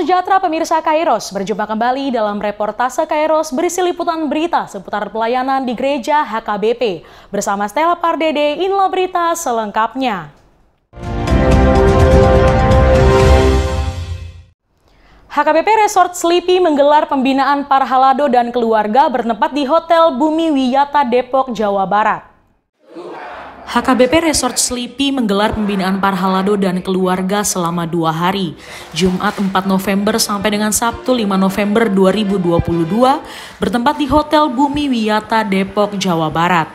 sejahtera pemirsa Kairos, berjumpa kembali dalam reportase Kairos berisi liputan berita seputar pelayanan di gereja HKBP. Bersama Stella Pardede, inilah berita selengkapnya. HKBP Resort Sleepy menggelar pembinaan Parhalado dan keluarga bertempat di Hotel Bumi Wiyata Depok, Jawa Barat. HKBP Resort Sleepy menggelar pembinaan Parhalado dan keluarga selama 2 hari, Jumat 4 November sampai dengan Sabtu 5 November 2022, bertempat di Hotel Bumi Wiyata Depok, Jawa Barat.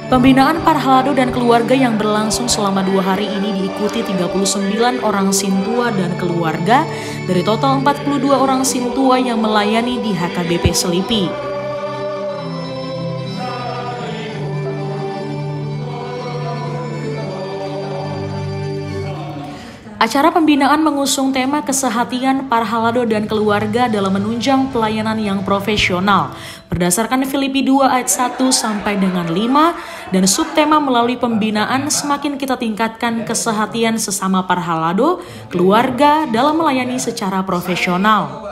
Pembinaan Parhalado dan keluarga yang berlangsung selama 2 hari ini diikuti 39 orang Sintua dan keluarga dari total 42 orang Sintua yang melayani di HKBP Sleepy. Acara pembinaan mengusung tema kesehatian Parhalado dan keluarga dalam menunjang pelayanan yang profesional berdasarkan Filipi 2 ayat 1 sampai dengan 5 dan subtema melalui pembinaan semakin kita tingkatkan kesehatian sesama Parhalado, keluarga dalam melayani secara profesional.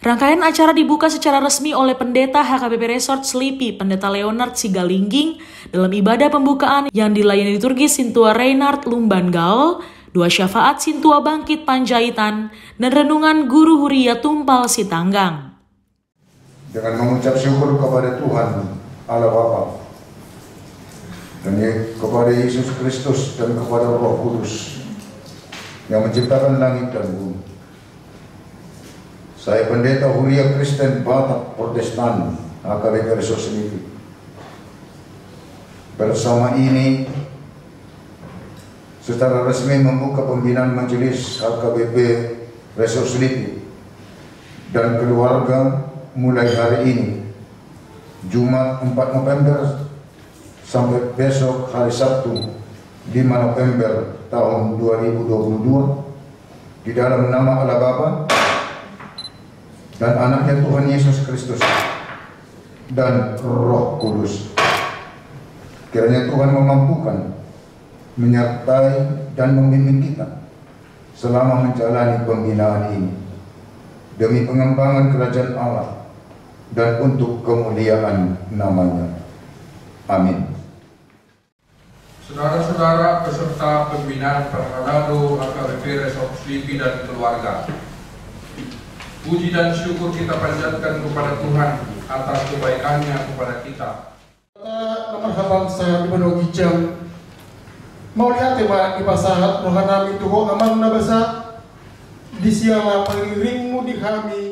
Rangkaian acara dibuka secara resmi oleh Pendeta HKBP Resort Sleepy, Pendeta Leonard Sigalingging, dalam ibadah pembukaan yang dilayani liturgi Sintua Reinhard Lumban Gaul, 2 syafaat Sintua Bangkit Panjaitan, dan renungan Guru Huria Tumpal Sitanggang. Dengan mengucap syukur kepada Tuhan Allah Bapa dan kepada Yesus Kristus dan kepada Roh Kudus yang menciptakan langit dan bumi. Saya Pendeta Huria Kristen Batak Protestan HKBP Resort Sleepy. Bersama ini secara resmi membuka pembinaan majelis HKBP Resort Sleepy dan keluarga mulai hari ini, Jumat 4 November sampai besok hari Sabtu 5 November tahun 2022 di dalam nama Allah Bapa dan anaknya Tuhan Yesus Kristus dan Roh Kudus. Kiranya Tuhan memampukan, menyertai dan membimbing kita selama menjalani pembinaan ini demi pengembangan kerajaan Allah dan untuk kemuliaan namanya. Amin. Saudara-saudara peserta pembinaan Parhalado HKBP Resort Sleepy dan keluarga, puji dan syukur kita panjatkan kepada Tuhan atas kebaikannya kepada kita. Nomor bangsa di Manong Gijang mau lihat ya di pasar rohanami itu kok aman na basa di siang pengiringmu di kami.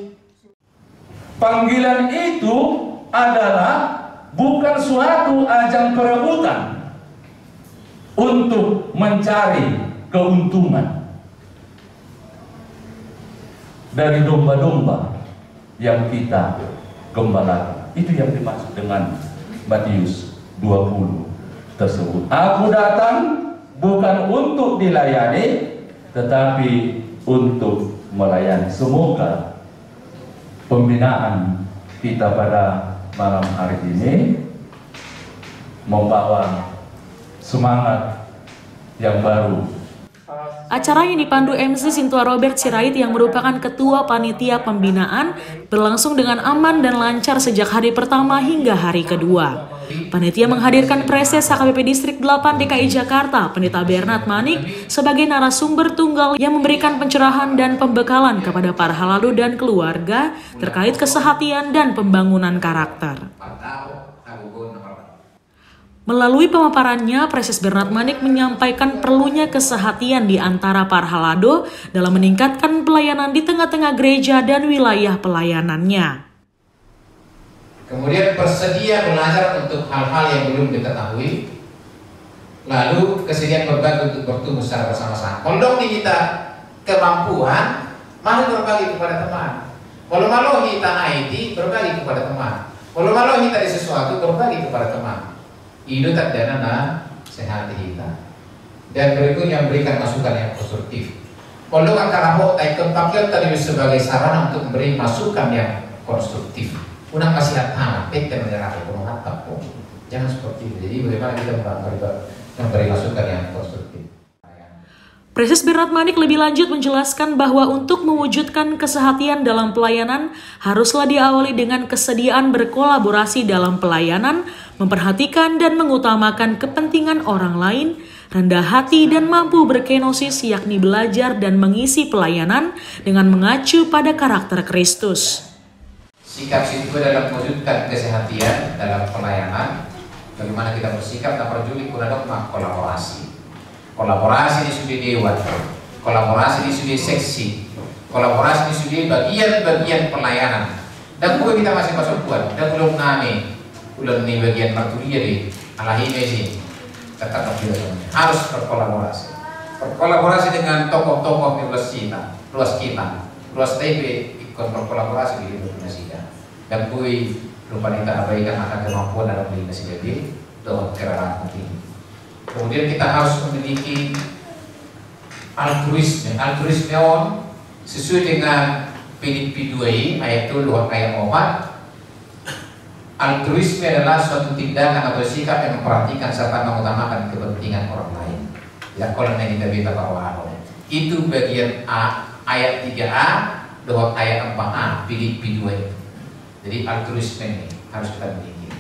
Panggilan itu adalah bukan suatu ajang perebutan untuk mencari keuntungan dari domba-domba yang kita gembalakan. Itu yang dimaksud dengan Matius 20 tersebut. Aku datang bukan untuk dilayani, tetapi untuk melayani. Semoga pembinaan kita pada malam hari ini membawa semangat yang baru. Acara yang dipandu MC Sintua Robert Sirait yang merupakan Ketua Panitia Pembinaan berlangsung dengan aman dan lancar sejak hari pertama hingga hari kedua. Panitia menghadirkan Preses HKBP Distrik 8 DKI Jakarta, Pendeta Bernard Manik, sebagai narasumber tunggal yang memberikan pencerahan dan pembekalan kepada Parhalado dan keluarga terkait kesehatian dan pembangunan karakter. Melalui pemaparannya, Preses Bernard Manik menyampaikan perlunya kesehatian di antara Parhalado dalam meningkatkan pelayanan di tengah-tengah gereja dan wilayah pelayanannya. Kemudian bersedia belajar untuk hal-hal yang belum diketahui, lalu kesediaan berbagi untuk bertumbuh secara bersama-sama. Kalau di kita kemampuan, mari berbagi kepada teman. Kalau malu kita IT, berbagi kepada teman. Kalau malu kita di sesuatu, berbagi kepada teman. Itu tak dana sehat kita. Dan berikutnya memberikan masukan yang konstruktif. Kalau akan ahok pakai tadi sebagai sarana untuk memberi masukan yang konstruktif. Unang kasih tanah, PT menyerah ekonomi hatap. Jangan seperti itu. Jadi bagaimana kita memberi masukan yang konstruktif. Presiden Bernard Manik lebih lanjut menjelaskan bahwa untuk mewujudkan kesehatian dalam pelayanan haruslah diawali dengan kesediaan berkolaborasi dalam pelayanan, memperhatikan dan mengutamakan kepentingan orang lain, rendah hati dan mampu berkenosis, yakni belajar dan mengisi pelayanan dengan mengacu pada karakter Kristus. Sikap itu adalah mewujudkan kesehatian dalam pelayanan. Bagaimana kita bersikap dan berjuli dogma kolaborasi. Kolaborasi di sudut dewan, kolaborasi di sudut seksi, kolaborasi di sudut bagian-bagian pelayanan. Dan bukan kita masih masuk buat, dan belum nih bagian marturia di alahime sih. Tetap harus berkolaborasi. Berkolaborasi dengan tokoh-tokoh di luas TP ikut berkolaborasi di Indonesia. Dan kui lupa kita abaikan akan kemampuan dalam Indonesia di doa kerana penting. Kemudian kita harus memiliki altruisme sesuai dengan Filipi 2 ayat 2 ayat 4. Altruisme adalah suatu tindakan atau sikap yang memperhatikan serta mengutamakan kepentingan orang lain. Ya, kalau kita beta bahwa itu bagian A ayat 3a doa ayat 4a Filipi 2. Jadi altruisme ini harus kita miliki,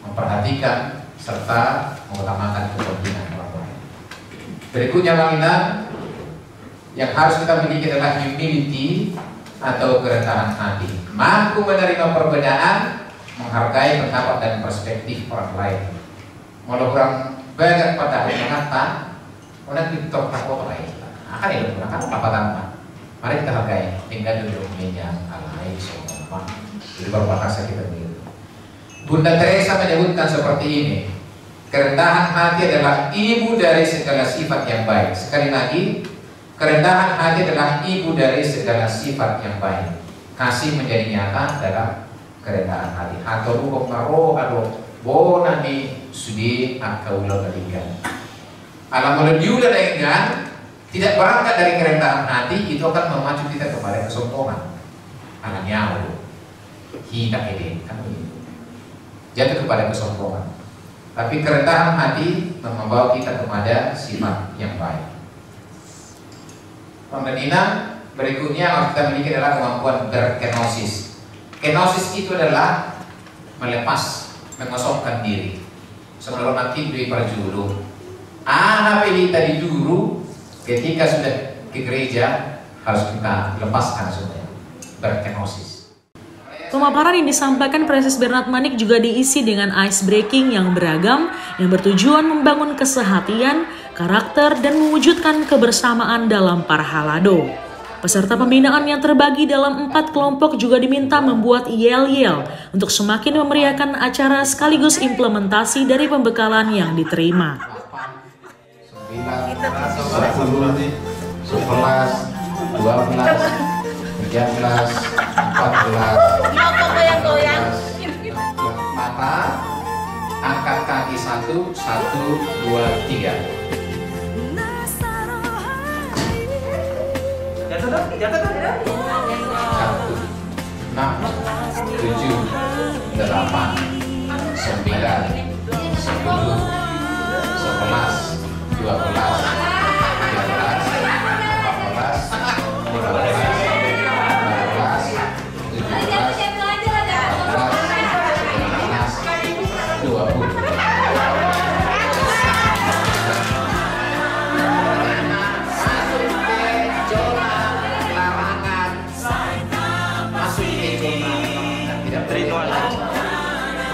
memperhatikan serta mengutamakan kepentingan orang lain. Berikutnya yang harus kita miliki adalah humility atau kerendahan hati, mampu menerima perbedaan, menghargai pendapat dan perspektif orang lain. Kalau orang banyak pada mengata, orang kita takut lain. Akan itu mengatakan apa tanpa. Mari kita hargai, tinggal duduk meja alai semua. Jadi berbahasa kita begitu. Bunda Teresa menyebutkan seperti ini. Kerendahan hati adalah ibu dari segala sifat yang baik. Sekali lagi, kerendahan hati adalah ibu dari segala sifat yang baik. Kasih menjadi nyata dalam kerendahan hati. Atau hukum maro ado bona ni sudi akaulah kalian. Alam diulah dengan tidak berangkat dari kerendahan hati, itu akan memacu kita kepada kesombongan. Alam nyawa, kita ini kan begitu. Jatuh kepada kesombongan. Tapi kerendahan hati membawa kita kepada sifat yang baik. Pembinaan berikutnya yang kita miliki adalah kemampuan berkenosis. Kenosis itu adalah melepas, mengosongkan diri. Sebelum nanti di perjuru, kita di juru ketika sudah ke gereja harus kita lepaskan semuanya, berkenosis. Pemaparan yang disampaikan Presiden Bernard Manik juga diisi dengan ice breaking yang beragam yang bertujuan membangun kesehatian, karakter, dan mewujudkan kebersamaan dalam Parhalado. Peserta pembinaan yang terbagi dalam 4 kelompok juga diminta membuat yel-yel untuk semakin memeriahkan acara sekaligus implementasi dari pembekalan yang diterima. 9, 10, 11, 12, 13, 14, mata, angkat kaki 1, 1, 2, 3. Jatuh. 1, 6, 7, 8, 9, 10, 11, 12,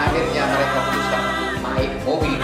akhirnya mereka memutuskan naik mobil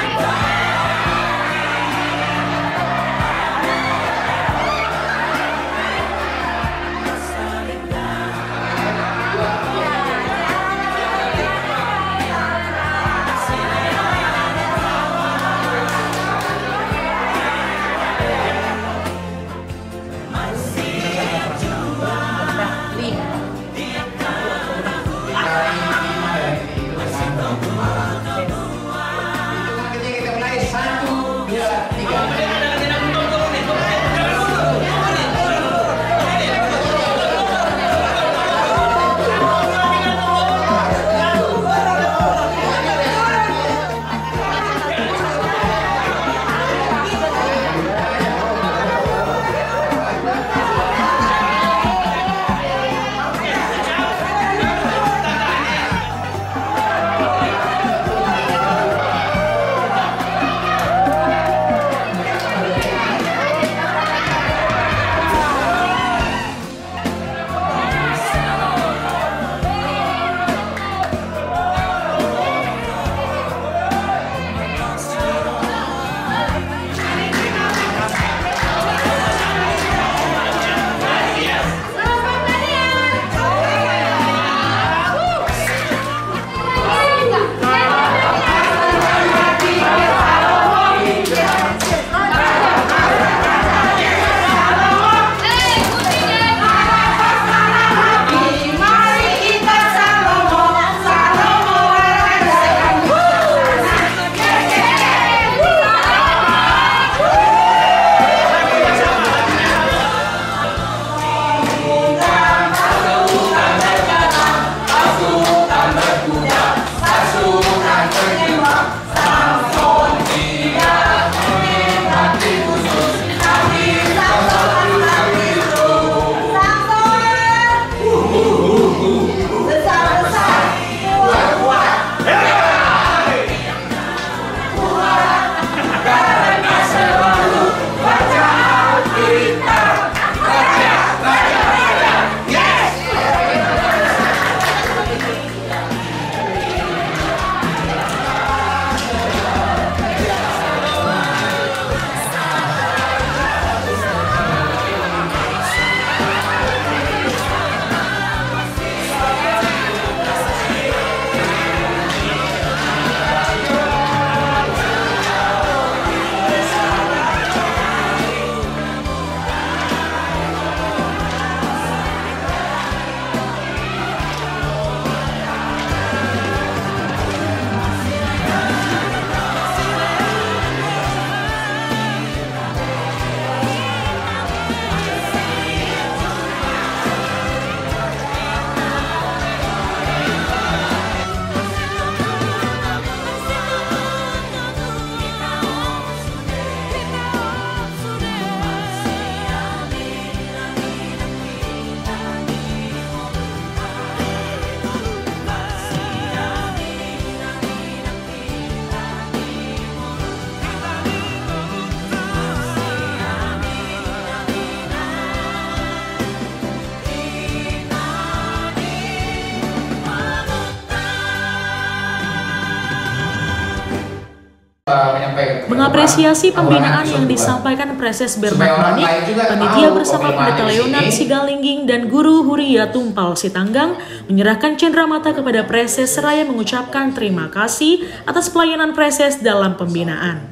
Mengapresiasi pembinaan yang disampaikan Preses Bernard Manik, panitia bersama Pendeta Leonard Sigalingging dan Guru Huria Tumpal Sitanggang menyerahkan cenderamata kepada Preses seraya mengucapkan terima kasih atas pelayanan Preses dalam pembinaan.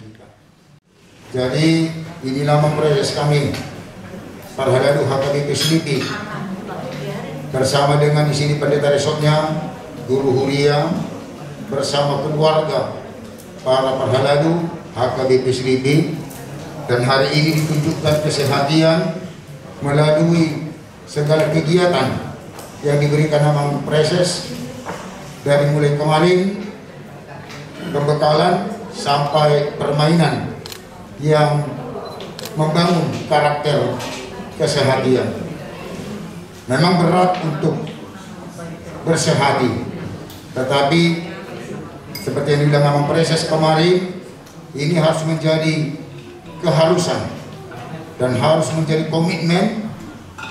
Jadi inilah Preses kami, Parhaladu HKBP Selipi, bersama dengan di sini pendeta resotnya, Guru Huria, bersama keluarga para Parhaladu HKBP Selipi, dan hari ini ditunjukkan kesehatian melalui segala kegiatan yang diberikan nama Preses dari mulai kemarin pembekalan sampai permainan yang membangun karakter kesehatian. Memang berat untuk bersehati, tetapi seperti yang dibilang nama Preses kemarin, ini harus menjadi keharusan dan harus menjadi komitmen,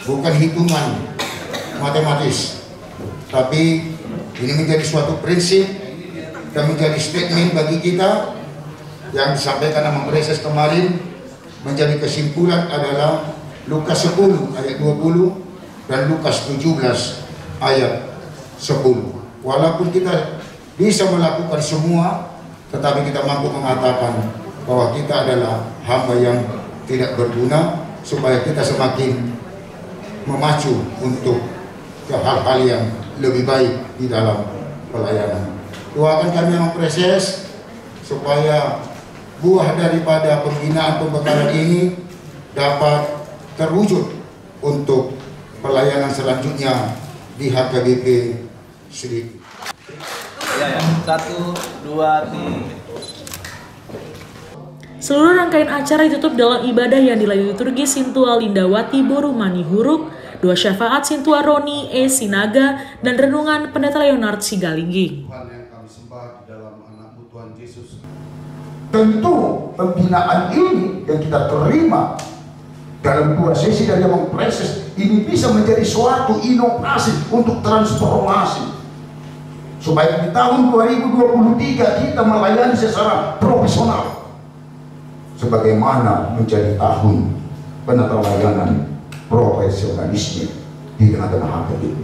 bukan hitungan matematis, tapi ini menjadi suatu prinsip dan menjadi statement bagi kita yang disampaikan nama Preses kemarin. Menjadi kesimpulan adalah Lukas 10 ayat 20 dan Lukas 17 ayat 10. Walaupun kita bisa melakukan semua, tetapi kita mampu mengatakan bahwa kita adalah hamba yang tidak berguna, supaya kita semakin memacu untuk ke hal-hal yang lebih baik di dalam pelayanan. Doakan kami yang Preses supaya buah daripada pembinaan pembekalan ini dapat terwujud untuk pelayanan selanjutnya di HKBP Selipi. Ya. 1, 2, 3. Seluruh rangkaian acara ditutup dalam ibadah yang dilayani liturgi Sintua Lindawati Borumani Huruk, doa syafaat Sintua Roni E. Sinaga, dan renungan Pendeta Leonard Sigalingging. Tuhan yang kami sembah di dalam anak-Mu Tuhan Yesus. Tentu pembinaan ini yang kita terima dalam 2 sesi dari Abang Preses ini bisa menjadi suatu inovasi untuk transformasi, supaya di tahun 2023 kita melayani secara profesional, sebagaimana menjadi tahun penata layanan profesionalisme di tengah-tengah HKBP.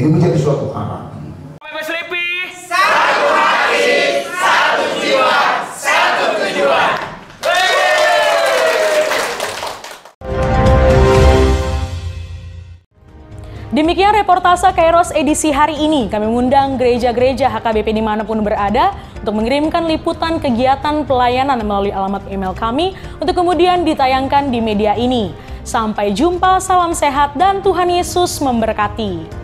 Ini menjadi suatu harapan. HKBP Selipi, satu hati, satu jiwa, satu tujuan. Demikian reportase Kairos edisi hari ini. Kami mengundang gereja-gereja HKBP dimanapun berada untuk mengirimkan liputan kegiatan pelayanan melalui alamat email kami untuk kemudian ditayangkan di media ini. Sampai jumpa, salam sehat, dan Tuhan Yesus memberkati.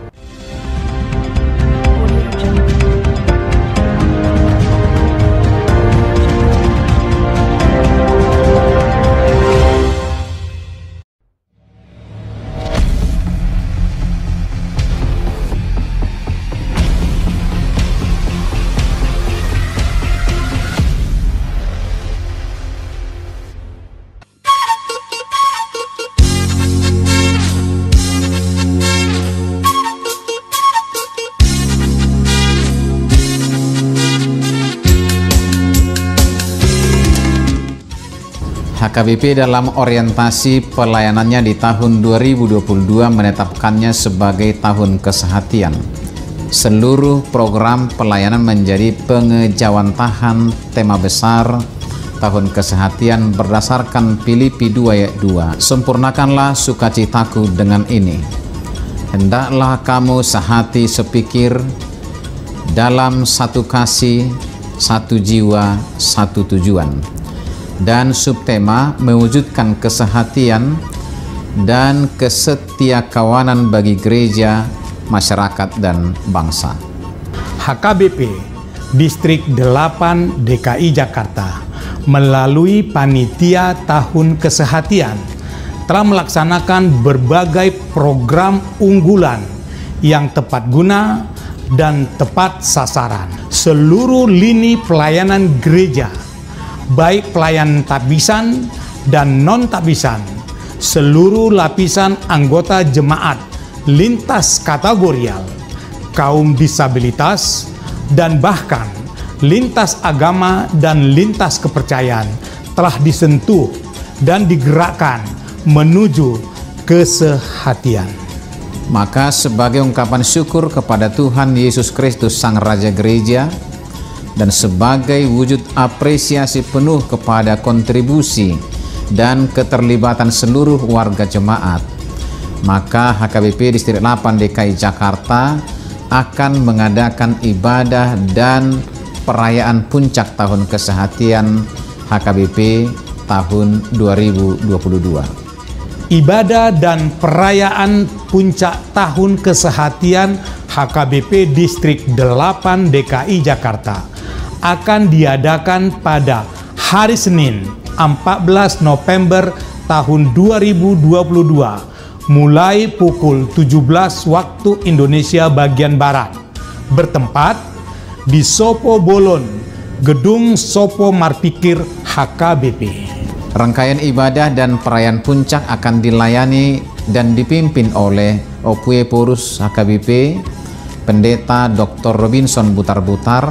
HKBP dalam orientasi pelayanannya di tahun 2022 menetapkannya sebagai tahun kesehatian. Seluruh program pelayanan menjadi pengejawantahan tema besar tahun kesehatian berdasarkan Filipi 2 ayat 2. Sempurnakanlah sukacitaku dengan ini. Hendaklah kamu sehati sepikir dalam satu kasih, satu jiwa, satu tujuan. Dan subtema mewujudkan kesehatian dan kesetiakawanan bagi gereja, masyarakat, dan bangsa. HKBP Distrik 8 DKI Jakarta melalui Panitia Tahun Kesehatian telah melaksanakan berbagai program unggulan yang tepat guna dan tepat sasaran. Seluruh lini pelayanan gereja, baik pelayanan tabisan dan non-tabisan, seluruh lapisan anggota jemaat lintas kategorial, kaum disabilitas, dan bahkan lintas agama dan lintas kepercayaan telah disentuh dan digerakkan menuju kesehatian. Maka sebagai ungkapan syukur kepada Tuhan Yesus Kristus Sang Raja Gereja dan sebagai wujud apresiasi penuh kepada kontribusi dan keterlibatan seluruh warga jemaat, maka HKBP Distrik 8 DKI Jakarta akan mengadakan ibadah dan perayaan puncak tahun kesehatian HKBP tahun 2022. Ibadah dan perayaan puncak tahun kesehatian HKBP Distrik 8 DKI Jakarta akan diadakan pada hari Senin 14 November tahun 2022 mulai pukul 17 waktu Indonesia bagian Barat, bertempat di Sopo Bolon, Gedung Sopo Marpikir HKBP. Rangkaian ibadah dan perayaan puncak akan dilayani dan dipimpin oleh Opue Porus HKBP, Pendeta Dr. Robinson Butar-Butar,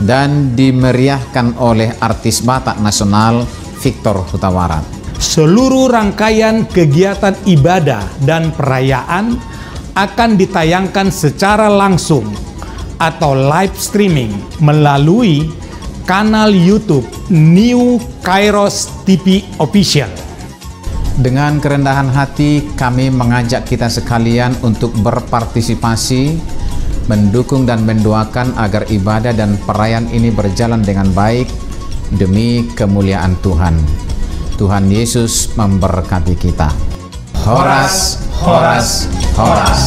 dan dimeriahkan oleh artis Batak Nasional Victor Hutawarat. Seluruh rangkaian kegiatan ibadah dan perayaan akan ditayangkan secara langsung atau live streaming melalui kanal YouTube New Kairos TV Official. Dengan kerendahan hati kami mengajak kita sekalian untuk berpartisipasi, mendukung dan mendoakan agar ibadah dan perayaan ini berjalan dengan baik demi kemuliaan Tuhan. Tuhan Yesus memberkati kita. Horas, horas, horas.